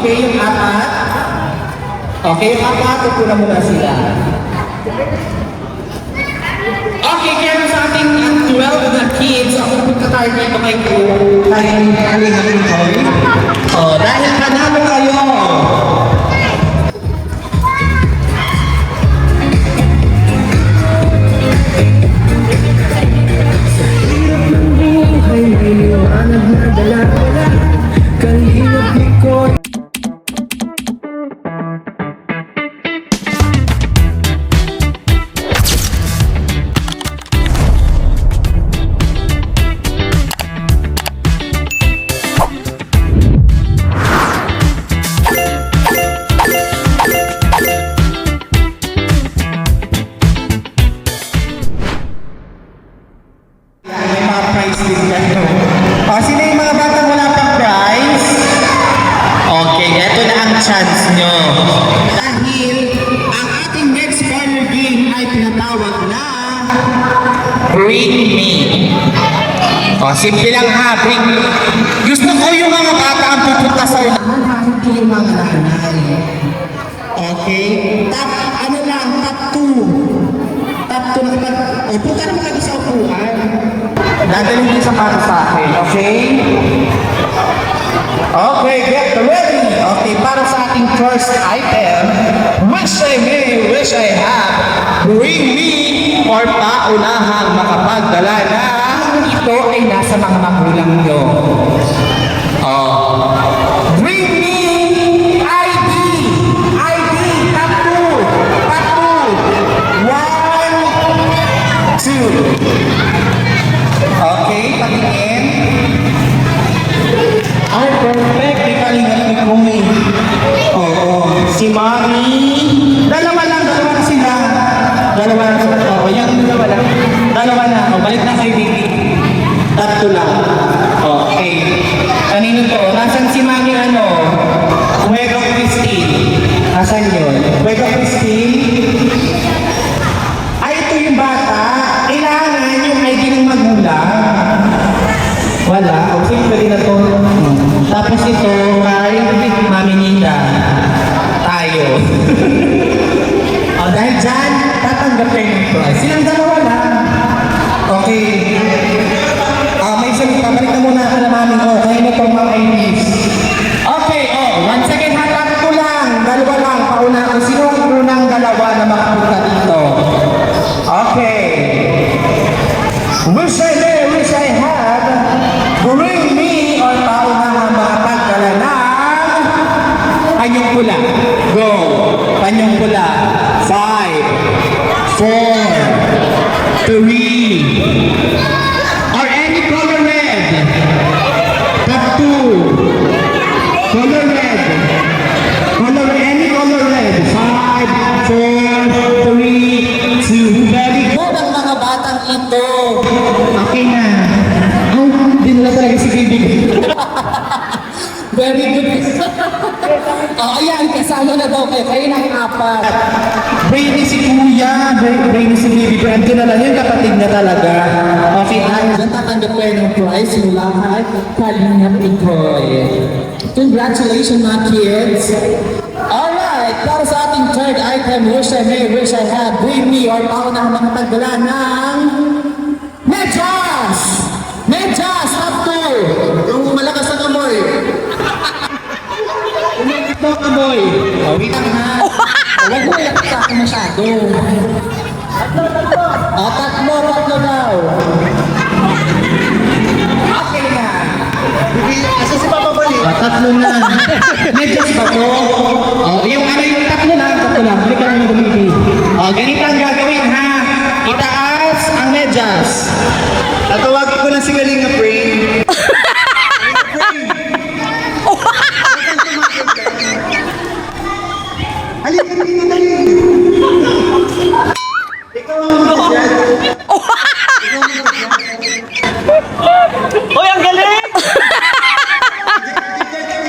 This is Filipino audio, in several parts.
Okay, yung apat. Okay, yung apat. Tupuna muna sila. Okay, kaya sa ating 12 na kids, ako punta tayo dito kay Kalinga Pinoy. Oh, dahil panalo kayo. Sa hirap ng buhay, may liwanag na dala-dala. Kalingap Pinoy. Sino yung mga batang wala pang prize? Okay, eto na ang chance nyo. Dahil ang ating next corner game ay pinatawag na Bring Me. Simple lang ha, bring me. Gusto ko yung mga bata ang pupunta sa unahan, hindi yung mga nanay. Okay? Ano lang, top 2. Top 2 na kapag, punta naman kayo sa upuan. Dadalhin niyo sa para sa akin, okay? Okay, get ready! Okay, para sa ating first item, wish I may, wish I have, bring me, or paunahang makapagdala na ito ay nasa mga magulang nyo. Bring me ID! ID, top 2! 1, 2. Okay, patingin. Ay, perfect. Di kalingat ni Kumi. Oo. Si Mami. Dalawa na sila. Dalawa na sila. Oo, yan. Dalawa na. O, balik na kay Bibi. Tatlo lang. Okay. Kanino to? Nasaan si Mami ano? Huwego Christine. Nasaan yun? Huwego Christine. Ay, ito yung bata. Kailangan yung ID ng magulang. Wala. O, sige, pwede na to. Tapos ito, kay Mami Nina. Tayo. Dahil dyan, tatanggap kayo ng prize. Silang dalawa lang. Okay. May isang pabalik na muna ako na Mami. Kaya na itong mga IDs. Okay, one second, hatap ko lang. Dalawa lang, pauna. Sino ang unang dalawa na makapunta dito? Okay. Wish I may, wish I had, bring me, or paunahang makapagdala ng panyong pula. Go! Panyong pula. 5, 4, 3, or any color red. Top 2. Color red. Any color red. 5, 4, 3, 2. Very good ang mga batang ito. Okay na. Oh, dinala talaga si Bibi. Very good. Ayan, kasama na daw kayo. Kayo na yung apat. Brainy si Kuya. Brainy si Bibi. Brandon na lang yun. Kapatid na talaga. Okay, tayo. Natatanggap kayo ng prize mula kay Kalinga Pinoy. Congratulations mga kids. Alright, para sa ating third item, wish I may, wish I have, bring me, or paunahang makapagdala ng medyas! Medyas, up to! Yung malakas na kamoy. Ito kamoy. Wait lang ha. Huwag mo ilapit sa akin masyado. Tatlo daw. Okay na. Asa si Papa Bali? Tatlo na. Medyas ba to? Yung tatlo lang. Balik ka lang ng Bibi. Ganito ang gagawin ha. Itaas ang medyas. Tatawagin ko na si Kalinga Brain. Halika na. Ikaw ang medyas. Hoy, ang galing!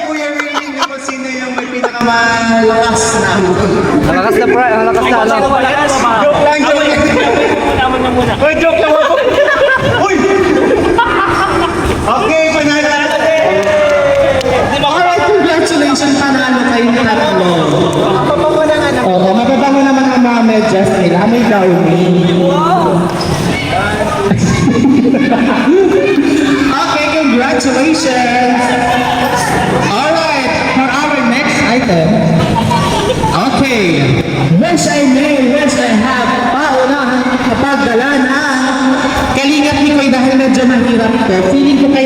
Kuya Ray, ako sino yung may pinakamalakas na Malakas na ano? Joke lang. Naman niya muna. Joke lang.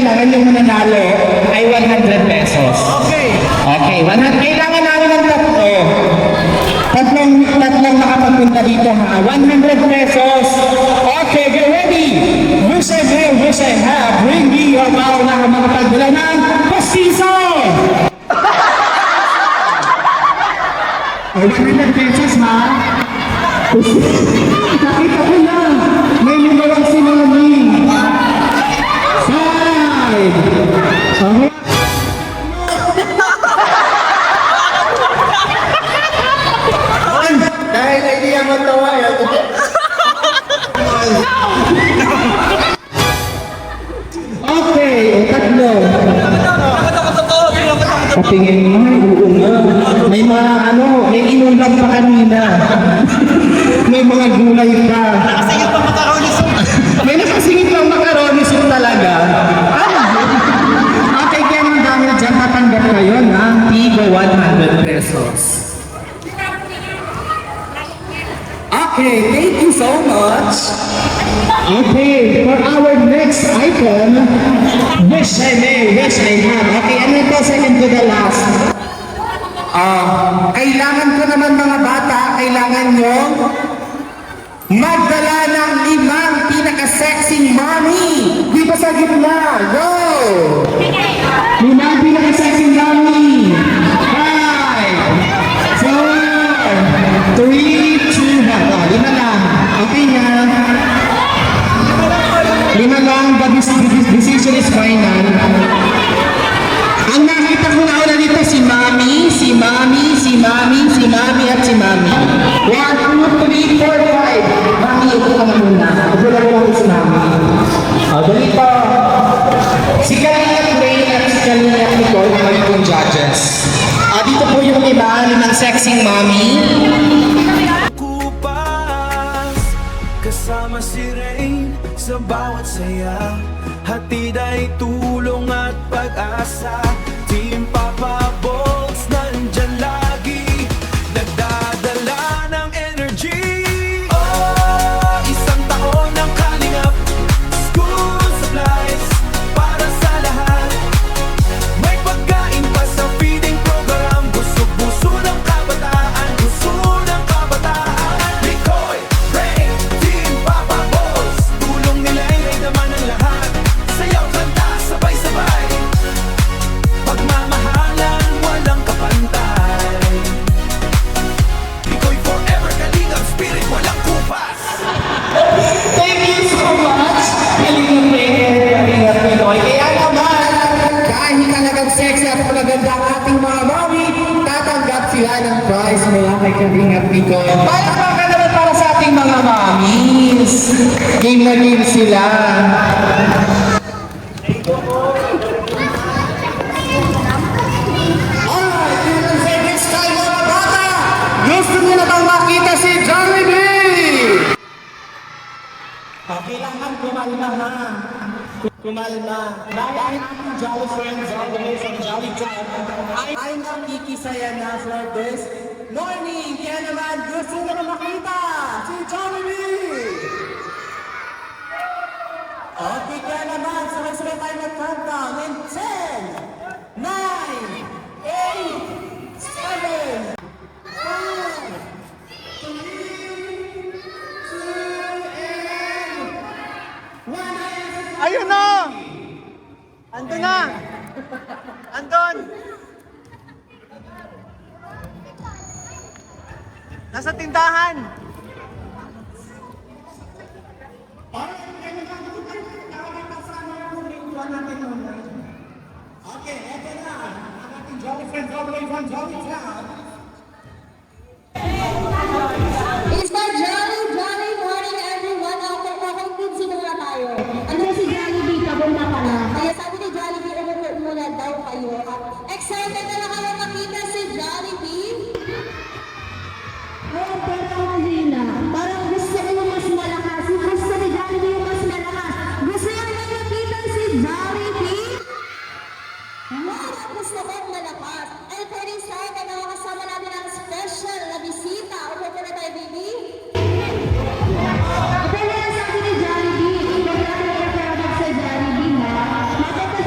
kailangan yung mananalo ay 100 pesos. Okay. Okay, 100. Kailangan namin ng tatlo. Tatlong nakapagpunta dito ha. 100 pesos. Okay, get ready. Wish I may, wish I have. Bring me your bow na makapagdala ng pastiso. O, 100 pesos ha. Nakita ko na. May lumawag si Mami. 5. Okay. Dahil hindi yan matawa yan. Okay, o tatlo. Patingin mo, oo nga. May mga may inulam pa kanina. May mga gulay pa. Nakasingit pa macaroni soup. May nakasingit lang macaroni soup talaga. Okay, kaya nang dami dyan, tatanggap kayo ng Tigo 100 pesos. Okay, thank you so much. Okay, for our next item, wish I may, wish I have. Okay, ano ito? Second to the last. Kailangan ko naman mga bata, kailangan nyo magdala ng 5 pinaka-sexy mommy. Dito sa gitna, go! 5 pinaka-sexy mommy. 5, 4, 3, 2, 1. 5 lang. Okay na. 5 lang, the decision is final. Ang nakita ko na una dito si Mami, si Mami, si Mami, si Mami at si Mami. 1, 2, 3, 4, 5. Mami, ito ka muna. Ito lang lang si Mami. O, dito. Si Kalingap Rain at si Kalingap Nicole ang magiging judges. Dito po yung iba, 5 sexy Mami. Kasama si Rain sa bawat saya, hatid ay tulong at pag-asa. Team Papa Bolts nandyan lagi, nagdadala ng energy. Oh, isang taon ng kalingap, school supplies para sa lahat. May pagkain pa sa feeding program, busog-buso ng kabataan, gusto ng kabataan. Nicole, Rain, Team Papa Bolts, tulong nila ay naman ng lahat. Sayaw, kanta, sabay-sabay, pagmamahalan walang kapantay. Iko'y forever kalingap, spirit walang kupas. Thank you so much. Kalingap Rain, Kalingap Nicole. Kaya naman, kahit talagang sexy at maganda ang ating mga mami, tatanggap sila ng prize mula kay Kalingap Nicole. Palakpakan naman para sa ating mga mamis. Game na game sila. Alright, yun sa next time mga bata. Gusto nyo na bang makita si Jollibee? Kailangan kumalma ha. Kumalma. Dahil ating Jolly friends all the way from Jolly Town ay nakikisaya na for this morning. Kaya naman gusto nyo na makita si Jollibee. Okay, kaya naman sabay-sabay tayo mag-countdown in 10, 9, 8, 7, 5, 3, 2, and 1. Ayun na! Andun na! Andun! Nasa tindahan! Okay, eto na. Ang ating Jolly friends all the way from Jolly Town. It's my jolly morning everyone. Okay, sino na tayo? Ano si Jollibee? Papunta pa na. Kaya sabi ni Jollibee, umupo muna daw kayo. Excited na na kayo makita si Jollibee? Oo, pero Angela, parang gusto ko yung mas malakas. Gusto ni Jollibee yung mas malakas. Gusto niyo na makita si Jollibee? Gusto kong malakas. Ay, pwede sa'yo na nakakasama natin ang special na bisita. Upo na tayo, baby. Ito na lang sabi ni Jollibee. Ikaw natin yung sa Jollibee, ha? Matatas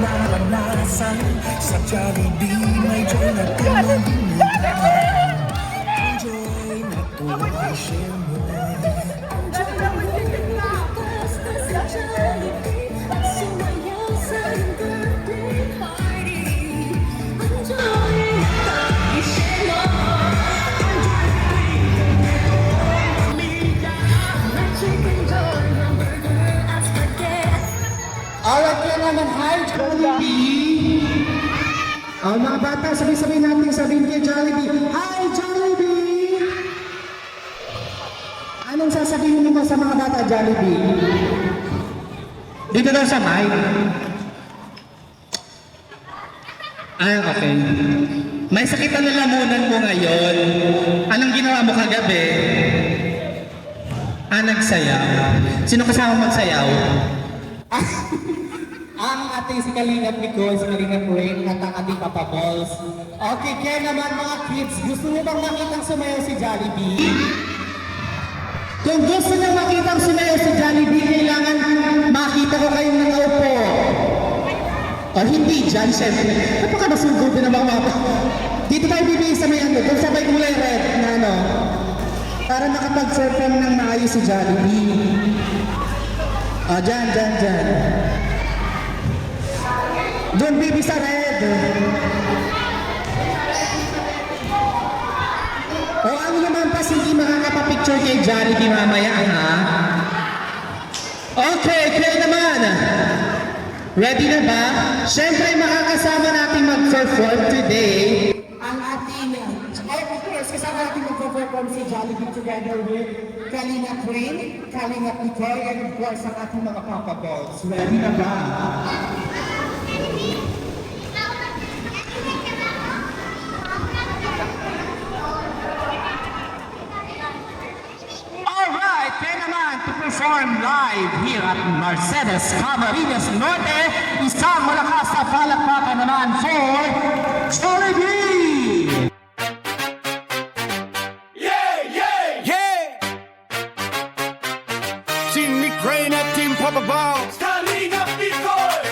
naranasan sa Jollibee may joy na tinagdumutan. Ang joy na tuwi-share mo. Alright, kaya naman, hi Jollibee! Mga bata, sabay-sabay natin sabihin kay Jollibee, hi Jollibee! Anong sasabihin mo sa mga bata, Jollibee? Dito daw sa mic. Okay. May sakit na lalamunan mo ngayon. Anong ginawa mo kagabi? Nagsayaw. Sino kasama magsayaw? Ang ating si Kalingap Nicole, si Kalingap Rain, at ang ating Papa Balls. Okay, kaya naman mga kids, gusto niyo bang makitang sumayaw si Jollibee? Kung gusto niyo makitang sumayaw si Jollibee, kailangan makita ko kayong nakaupo. O hindi dyan, syempre. Napaka-nasugod din ang mga dito tayo bibigay sa may ano, kung sabay kulay red na ano, para makapag-perform ng maayos si Jollibee. O, dyan. Doon, baby, sa red. O ano naman pas hindi makakapapicture kay Jollibee mamaya, ha? Okay, kayo naman. Ready na ba? Siyempre, makakasama natin mag-perform today. Ang ating, of course, kasama natin mag-perform si Jollibee together with Kalingap Rain, Kalingap Nicole, and of course, ang ating mga Papa Balls. Ready na ba? Alright, kaya naman to perform live here at Mercedes Camarines Norte, isang malakas na palakpakan naman for Jollibee! Team Nick Rain at Team Papa Balls. Kalingap Nicole,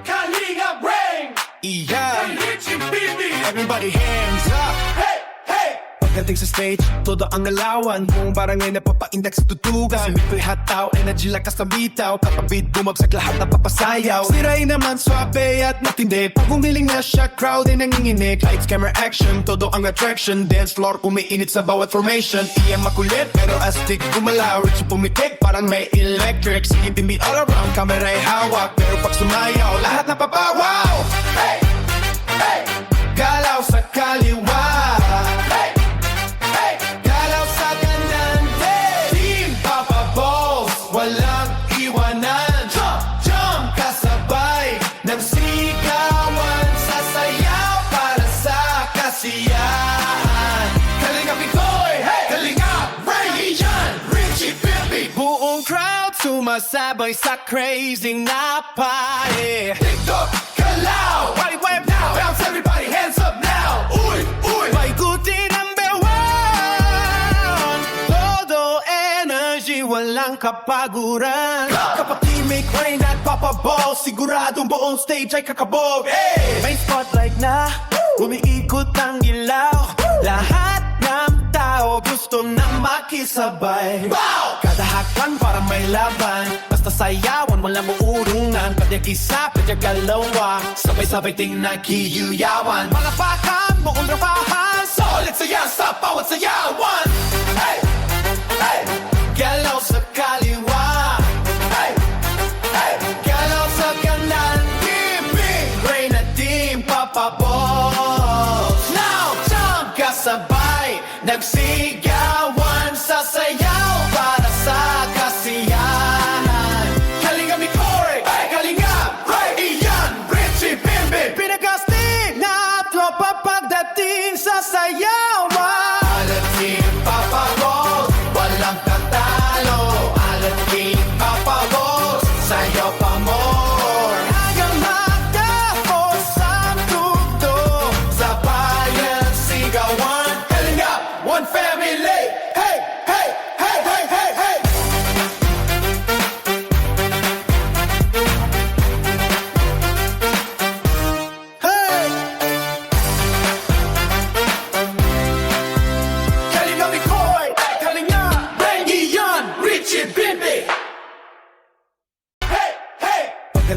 Kalingap Rain, Iyan, Richie Bibi. everybody hands up. Hey, hey. Pagdating sa stage, todo ang alawan. Kung barang ay napapaindak sa tutugan. Sumiko'y hataw, energy lakas ng bitaw. Kapabit, bumagsak lahat na papasayaw. Siray naman, swabe at matindi. Pag umiling na siya, crowd ay nanginginig. Lights, camera, action, todo ang attraction. Dance floor, umiinit sa bawat formation. Iyang makulit, pero astig gumalaw. Rich pumitik, parang may electric. Sige, beat all around, camera ay hawak. Pero pag sumayaw, lahat napapawaw. Hey, hey, Galaw sa kaliwa. hey, hey. Galaw sa kanan, Team Papa Balls, walang iwanan. Jump, kasabay ng sigawan. Sasayaw para sa kasiyahan. Kalingap Nicole, hey! Kalingap Rain, Iyan, Richie Bibi. Buong crowd sumasabay sa crazy na party. TikTok, Kalaw. Body wave now, Bounce everybody, hands up now. Uy, uy. paikuti number one. Todo energy, walang kapaguran. Kapatid may Rain at Papa Balls, siguradong buong stage ay kakabog. Hey! May spotlight na, umiikot ang ilaw. Lahat ng tao gusto na makisabay. Bow. Kada hakpan para may laban. Basta sayawan, walang uurungan. Padyag isa, padyag dalawa. Sabay-sabay ting nagkiyuyawan. Malapakan, buong rapahan. Solid sayaw sa bawat sayawan. Hey, hey, Galaw sa kaliwa. hey, hey. Galaw sa kanan. Team Big. Rain at Team Papa Balls. Now, jump, kasabay. Nagsigawan sa sayaw para sa kasiyahan. Kalingap Nicole, hey, Kalingap Rain, Iyan, Richie Bibi. Pinagasti na tropa pagdating sa sayawan. Alat Team Papa Balls, walang tatalo. Alat Team Papa Balls, sayaw pa more. Hanggang matapos ang tugtog sa bayan.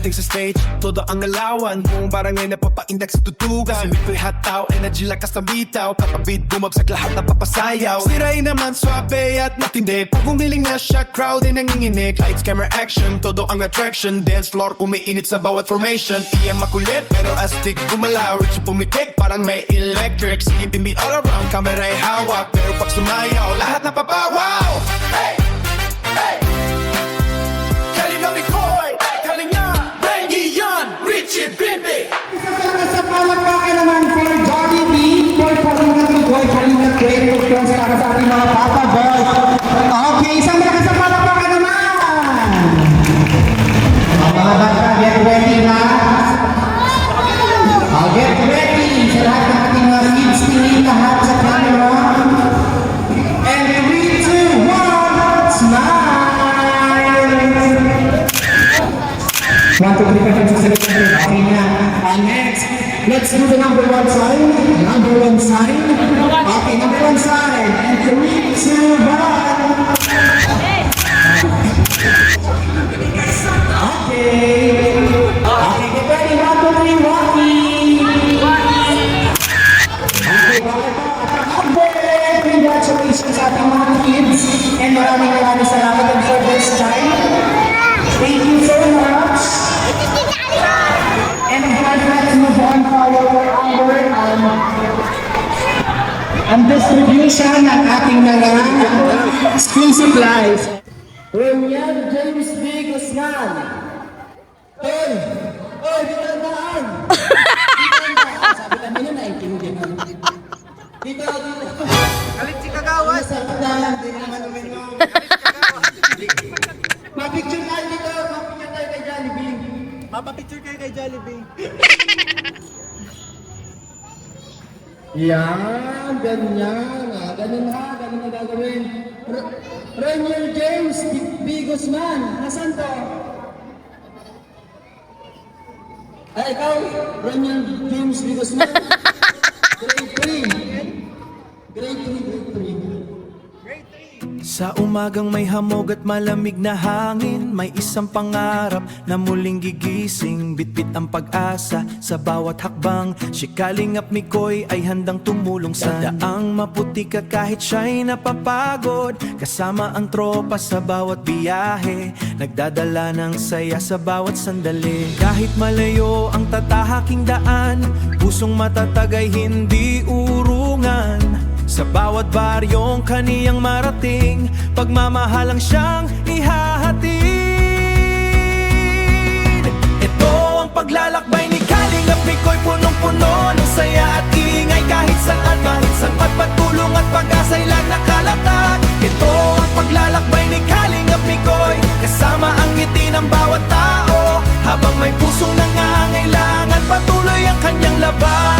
pagdating sa stage, todo ang alawan. Kung parang ngay napapaindak sa tutugan. Si Mikoy hataw, energy lakas na bitaw. Kapabit bumabsak lahat na papasayaw. Siray naman swabe at matindi. Pag bumiling na siya, crowd ay nanginginig. Lights, camera, action, todo ang attraction. Dance floor umiinit sa bawat formation. Iyang makulit, pero astig gumalaw. Rich pumitik, parang may electric. Sige, bimbi all around, camera ay hawak. Pero pag sumayaw, lahat napapawaw. Hey! Hey! Kalinga Mikoy, Kalinga, Bengi yan, Richie Bimbi. Sa palakpakan naman for Jollibee, for Kalinga Mikoy, Kalinga Kwento, yung sa ating mga Papa Boys. Okay, isang malakas sa palakpakan naman! Mga bata, get ready na. Get ready sa lahat ng ating mga kids, tingin lahat sa camera. And 3, 2, 1, smile! 1, 2, 3, 4, 5, 6, 7, 8, 9, 10. Okay na. Next, let's do the number 1 sign. Number 1 sign. Okay, number 1 sign. And 3, 2, 1. Okay. Okay, get ready. 1, 2, 3, walking. Okay, congratulations sa ating mga kids. And maraming salamat and for this time. Thank you so much. And of course, let's move on for ang distribution ng ating mga school supplies. Roniel James B. Guzman. Oy! Oy, dito ang daan! Sabi kami na naintindihan. Dito! Galit si Kagawas. Sa daan, hindi naman uminom. Ma-picture tayo dito! Ma-picture tayo kay Jollibee. Mapapicture kayo kay Jollibee. Yan, ganyan. Ganun na gagawin. Roniel James B. Guzman, nasan to? Ay, ikaw, Roniel James B. Guzman. Grade 3. Grade 3. Sa umagang may hamog at malamig na hangin, may isang pangarap na muling gigising. Bitbit ang pag-asa sa bawat hakbang. Si Kalingap Mikoy ay handang tumulong sa daang maputik at kahit siya'y napapagod. Kasama ang tropa sa bawat biyahe, nagdadala ng saya sa bawat sandali. Kahit malayo ang tatahaking daan, pusong matatag ay hindi urungan. Sa bawat baryong kaniyang marating, pagmamahalang siyang ihahatid. Ito ang paglalakbay ni Kalingap Mikoy, punong-puno ng saya at ingay. Kahit saan at kahit saan, pagpatulong at pag-asa'y lang nakalatag. Ito ang paglalakbay ni Kalingap Mikoy, kasama ang ngiti ng bawat tao. Habang may pusong nangangailangan, patuloy ang kanyang laban.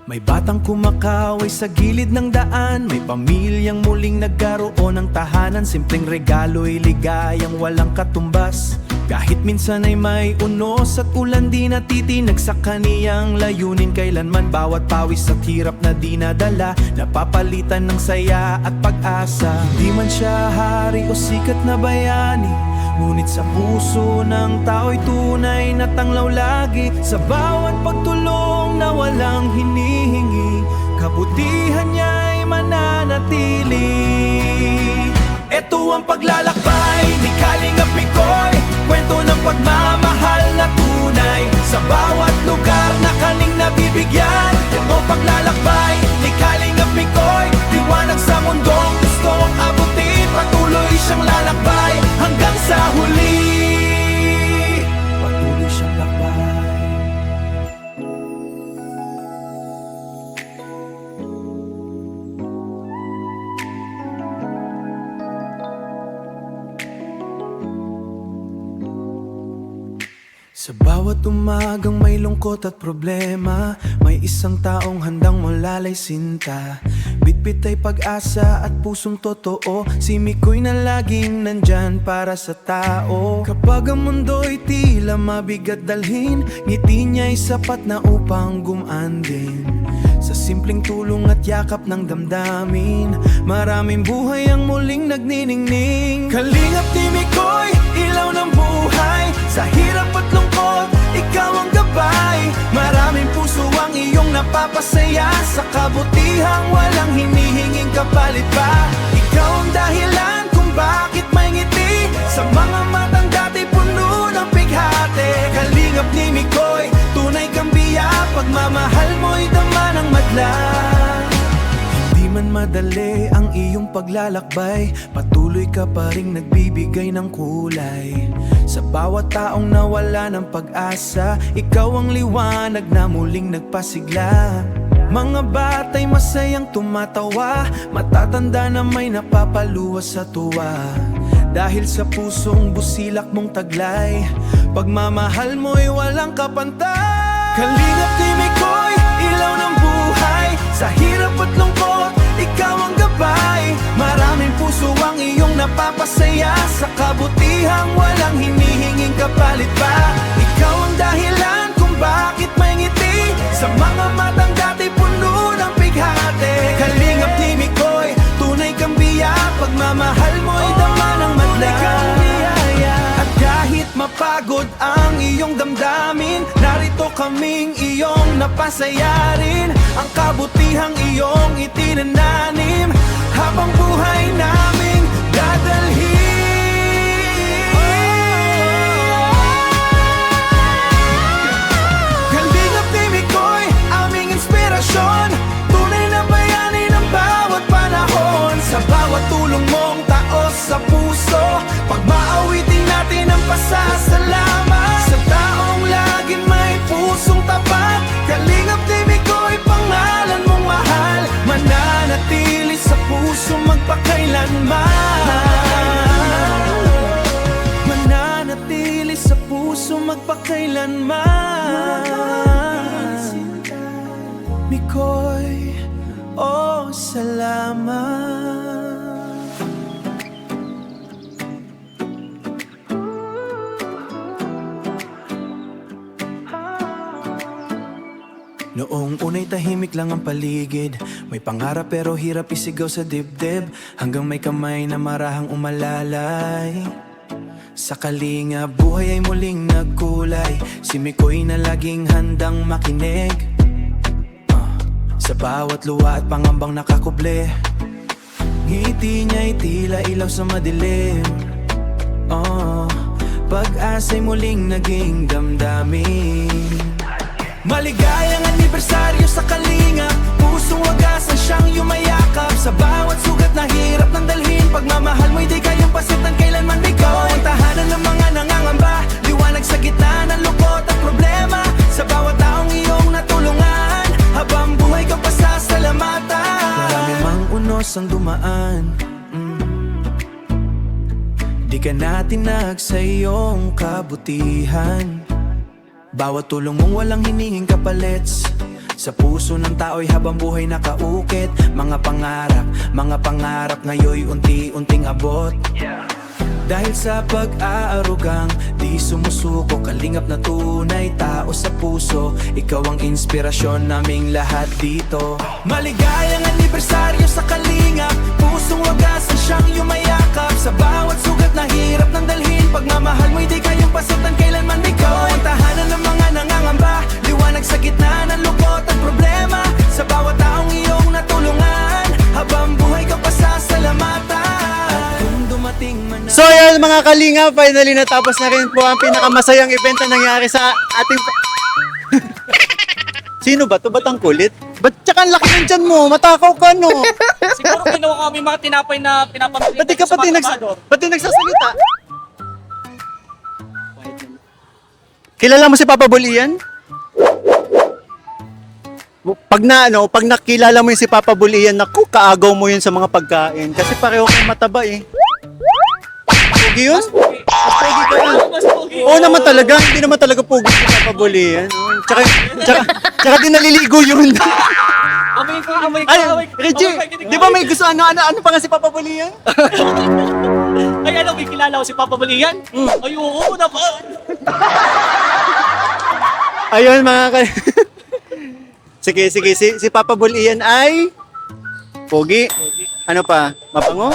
May batang kumakaway sa gilid ng daan, may pamilyang muling nagkaroon ng tahanan. Simpleng regalo'y ligayang walang katumbas. Kahit minsan ay may unos at ulan, di natitinag sa kaniyang layunin kailanman. Bawat pawis at hirap na dinadala, napapalitan ng saya at pag-asa. Di man siya hari o sikat na bayani, ngunit sa puso ng tao'y tunay na tanglaw lagi. Sa bawat pagtulong na walang hinihingi, kabutihan niya'y mananatili. Ito ang paglalakbay ni Kalingap Mikoy, kwento ng pagmamahal na tunay. Sa bawat lugar na kaning nabibigyan, ito paglalakbay ni Kalingap Mikoy, liwanag sa mundong gustong abutin. Patuloy siyang lalakbay hanggang sa huli. Patuloy siyang lakbay. Sa bawat umagang may lungkot at problema, may isang taong handang malalay sinta. Bitbit ay pag-asa at pusong totoo, si Mikoy na laging nandyan para sa tao. Kapag ang mundo'y tila mabigat dalhin, ngiti niya'y sapat na upang gumaan din. Sa simpleng tulong at yakap ng damdamin, maraming buhay ang muling nagniningning. Kalingap ni Mikoy, ilaw ng buhay. Sa hirap at lungkot, ikaw ang gabay. Maraming puso ang iyong napapasaya. Sa kabutihang walang hinihinging kapalit pa. Ikaw ang dahilan kung bakit may ngiti. Sa mga matang dati puno ng pighati. Kalingap ni Mikoy, tunay kang biya. Pagmamahal mo'y dama ng madla. Di man madali ang iyong paglalakbay, patuloy ka pa rin nagbibigay ng kulay. Sa bawat taong nawala ng pag-asa, ikaw ang liwanag na muling nagpasigla. Mga bata'y masayang tumatawa, matatanda na may napapaluwas sa tuwa. Dahil sa pusong busilak mong taglay, pagmamahal mo'y walang kapantay. Kalingap ni Mikoy, ilaw ng buhay. Sa hirap at lungkot, ikaw ang gabay. Maraming puso ang iyong napapasaya. Sa kabutihang walang hinihinging kapalit pa. Ikaw ang dahilan kung bakit may ngiti. Sa mga matang dati puno ng pighati. Kalingap ni Mikoy, tunay kang biya. Pagmamahal mo'y dama ng madla. At kahit mapagod ang iyong damdamin, narito kaming iyong napasayarin. Ang kabutihang iyong itinananim, habang buhay naming dadalhin. Kalingap ni Mikoy, aming inspirasyon. Tunay na bayani ng bawat panahon. Sa bawat tulong mong taos sa puso, pag maawitin natin ang pasasalamat. Sa taong laging may pusong tapat, kalingap ni Mikoy, pangalan mong mahal. Mananatili sa puso magpakailanman. Mananatili sa puso magpakailanman. Mikoy, oh salamat. Noong unay tahimik lang ang paligid, may pangarap pero hirap isigaw sa dibdib. Hanggang may kamay na marahang umalalay. Sa kalinga, buhay ay muling nagkulay. Si Mikoy na laging handang makinig. Sa bawat luha at pangambang nakakuble, ngiti niya'y tila ilaw sa madilim. Pag-asa'y muling naging damdamin. Maligayang anibersaryo sa kalinga, pusong wagasan siyang yumayakap. Sa bawat sugat na hirap ng dalhin, pagmamahal mo'y di kayang pasitan kailanman. Ikaw ang tahanan ng mga nangangamba, liwanag sa gitna ng lungkot at problema. Sa bawat taong iyong natulungan, habang buhay ka pasasalamatan. Marami mang unos ang dumaan, di ka natinag sa iyong kabutihan. Bawat tulong mong walang hinihing kapalits, sa puso ng tao'y habang buhay nakaukit. Mga pangarap ngayon'y unti-unting abot. Dahil sa pag-aarugang di sumusuko, kalingap na tunay tao sa puso. Ikaw ang inspirasyon naming lahat dito. Maligayang anibersaryo sa kalingap, pusong wagasan siyang yumayakap. Sa bawat sugat na hirap ng dalhin, pagmamahal mo'y di kayang pasitan kailanman. Ikaw ang tahanan ng mga nangangamba, liwanag sa gitna ng lungkot at problema. Sa bawat taong iyong natulungan, habang buhay ka pasasalamatan. At kung dumating man So yan mga kalinga, finally natapos na rin po ang pinakamasayang event na nangyari sa ating... Sino ba to? Ba't ang kulit? Ba't tsaka ang laki ng tiyan mo? Matakaw ka, no? Siguro ginawa kami mga tinapay na pinapamili. Ba't di ka pati nagsasalita? Kilala mo si Papa Bulian? Pag nakilala mo yung si Papa Bulian, naku, kaagaw mo yun sa mga pagkain. Kasi pareho kang mataba eh. Pugi yun? Mas pugi ka na. Mas pogi. Oo naman talaga, hindi naman talaga pugi si Papa Bulian. Tsaka din naliligo yun. Amoy ko. Ay, Reggie, di ba may gusto ano pa nga si Papa Bulian? Ay, ano, may kilala ko si Papa Bulian? Ay, oo naman. Ayun mga Sige, si Papa Bulian ay pogi. Ano pa? Mabango?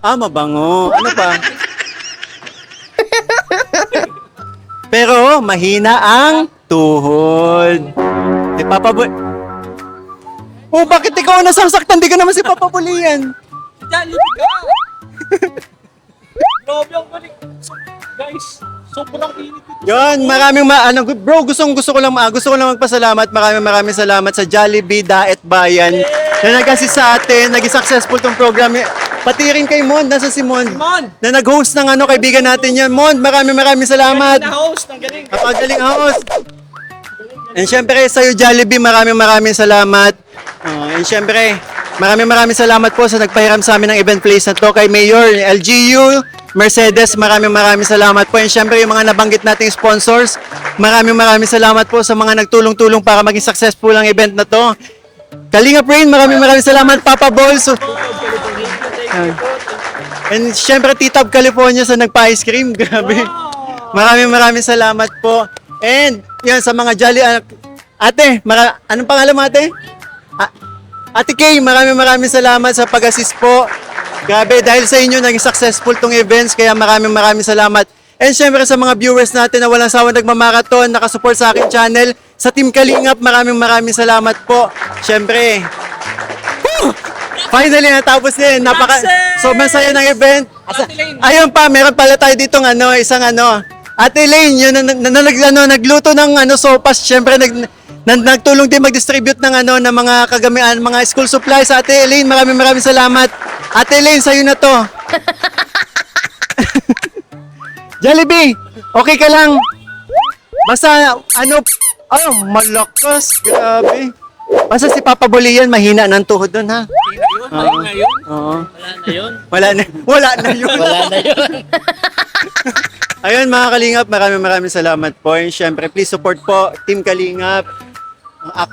Ah, mabango. Ano pa? Pero mahina ang tuhod. Si Papa Bul... Oh, bakit ikaw ang nasasaktan? Di ka naman si Papa Bulian. Jollibee ka! Grabe ang galing. Guys, sobrang init ito. Yon, bro, gusto ko lang magpasalamat. Maraming salamat sa Jollibee Daet Bayan na nag-assist sa atin, naging successful tong program. Pati rin kay Mon, nasa si Mon, Mon! na nag-host ng kaibigan natin yan. Mon, maraming salamat. Na host, ang galing. Napagaling host. And syempre sa'yo Jollibee, maraming salamat. And syempre, maraming salamat po sa nagpahiram sa amin ng event place na to kay Mayor, LGU, Mercedes, maraming salamat po. And syempre yung mga nabanggit nating sponsors, maraming salamat po sa mga nagtulong-tulong para maging successful ang event na to. Kalinga Brain, maraming salamat. Papa Balls. And syempre Titab California sa nagpa-ice cream. Grabe. Maraming salamat po. And yan sa mga ate, anong pangalan mo ate? Ate Kay, maraming salamat sa pag-assist po. Grabe, dahil sa inyo naging successful tong events, kaya maraming salamat. And syempre sa mga viewers natin na walang sawa nagmamarathon, nakasupport sa aking channel, sa Team Kalingap, maraming salamat po. Syempre, finally natapos din. Sobrang saya ng event. Ayun pa, meron pala tayo ditong isang Ate Elaine, yun nagluto ng sopas. Syempre nagtulong din mag-distribute ng ng mga kagamian, mga school supplies. Ate Elaine, maraming salamat. Ate Elaine, sa'yo na to. Jollibee, okay ka lang. Basta malakas, grabe. Basta si Papa Bulian, mahina ng tuhod doon, ha? Mahina yun? Oo. Wala na yun? Wala na yun. Ayun mga Kalingap, maraming salamat po. And syempre, please support po Team Kalingap,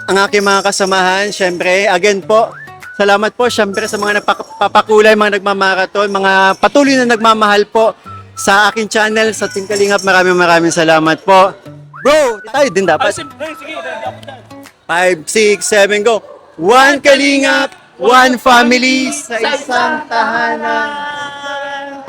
ang aking mga kasamahan. Syempre, again po, salamat po syempre sa mga nagpapakulay, mga nagmamarathon, mga patuloy na nagmamahal po sa aking channel, sa Team Kalingap. Maraming salamat po. Bro, tayo din dapat. Sige, ready ako dyan. 5, 6, 7, go. One Kalingap, one family sa isang tahanan.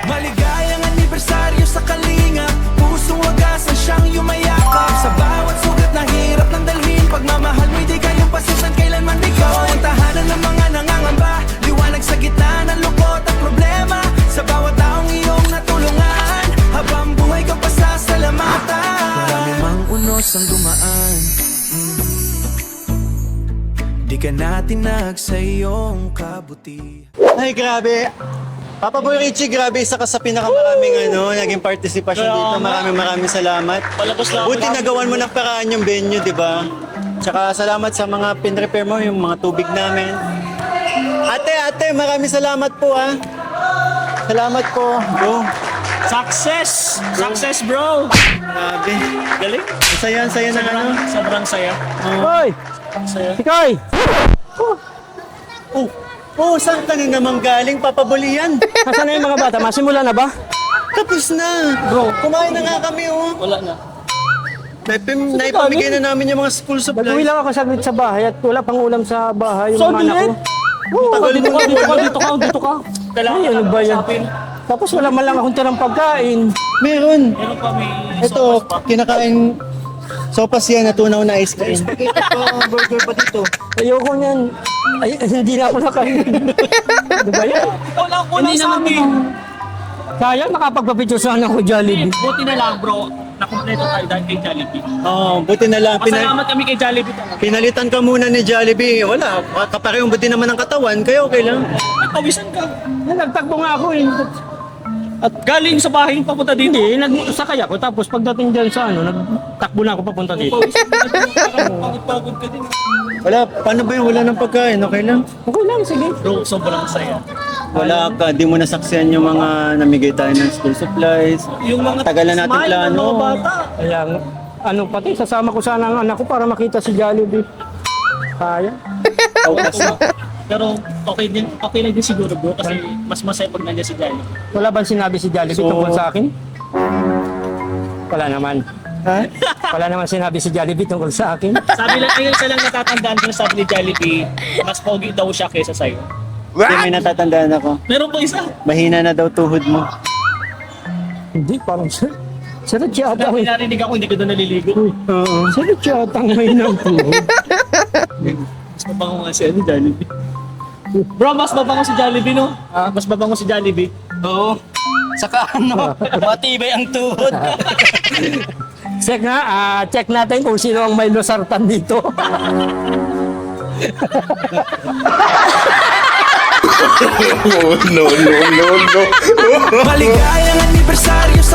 Maligayang anibersaryo sa Kalingap, pusong wagasan siyang yumayakap. Sa bawat sugat na hirap ng dalhin, pagmamahal mo'y di kayang pasisan kailanman ikaw. Ang tahanan ng mga nangangamba, liwanag sa gitna ng lungkot at problema. Sa bawat taong iyong natulungan, habang buhay kang pasasalamatan. Marami mang unos ang dumaan, di ka natinag sa iyong kabutihan. Ay, grabe. Papa Boy Richie, grabe, isa ka sa pinakamaraming naging participation dito. Maraming salamat. Palabas lang. Buti nagawan mo ng paraan yung venue, di ba? Tsaka salamat sa mga pin-repair mo, yung mga tubig namin. Ate, maraming salamat po, ha. Salamat po, bro. Success! Success, bro! Grabe. Galing. Ang saya na Sobrang saya. Hoy! Saya. Ikoy! Saan ka na naman galing, Papa Bulian? Nasaan na yung mga bata? Masimula na ba? Tapos na. Bro, kumain na nga kami, Wala na. Naipamigay na namin yung mga school Nag-uwi supplies. lang ako saglit sa bahay at wala pang ulam sa bahay yung So, mga anak ko. Tagal Dito mo ka, dito ka. Kailangan Ay, ano ba yan? Tapos wala man lang akong tirang pagkain. Meron. Meron pa may Ito, kinakain sopas yan, natunaw na ice cream. Spaghetti ko, burger pa dito. Ayoko niyan. Ay, hindi na ako nakain. Ano ba yan? Ikaw lang kulang sa amin. Kaya makapagpapicture sana ako Jollibee. Buti na lang, bro. Nakumpleto tayo dahil kay Jollibee. Buti na lang. Pasalamat kami kay Jollibee talaga. Pinalitan ka muna ni Jollibee. Wala, kaparehong buti naman ng katawan. Kaya okay lang. Nagpawisan ka. Nagtakbo nga ako eh. At galing sa bahay papunta dito. Hindi, nagsakay ako. Tapos pagdating dyan sa nagtakbo na ako papunta dito. Pawisan ka na. Pagod ka din. Wala, paano ba yun? Wala ng pagkain. Okay lang. Okay lang, sige. Bro, sobrang saya. Wala ka, di mo nasaksihan yung mga namigay tayo ng school supplies. Yung mga Tagal na natin smile ng plano. mga bata. Kaya pati sasama ko sana ang anak ko para makita si Jollibee. Kaya. Pero okay lang din siguro, bro, kasi mas masaya pag nandiyan si Jollibee. Wala bang sinabi si Jollibee So- tungkol sa akin? Wala naman. Ha? Wala naman sinabi si Jollibee tungkol sa akin. Sabi lang, ayun isa lang natatandaan ko na sabi ni Jollibee, mas pogi daw siya kaysa sa'yo. Hindi, may natatandaan ako. Meron pa isa. Mahina na daw tuhod mo. Hindi, parang sarap yata. May narinig ako, hindi ko doon naliligo. Oo, sarap yata ang may nang tuhod. Mas mabango nga si Jollibee. Bro, mas mabango si Jollibee, no? Mas mabango si Jollibee. Oo. Saka ano, matibay ang tuhod. Check natin kung sino ang may losartan dito. Maligayang anibersaryo sa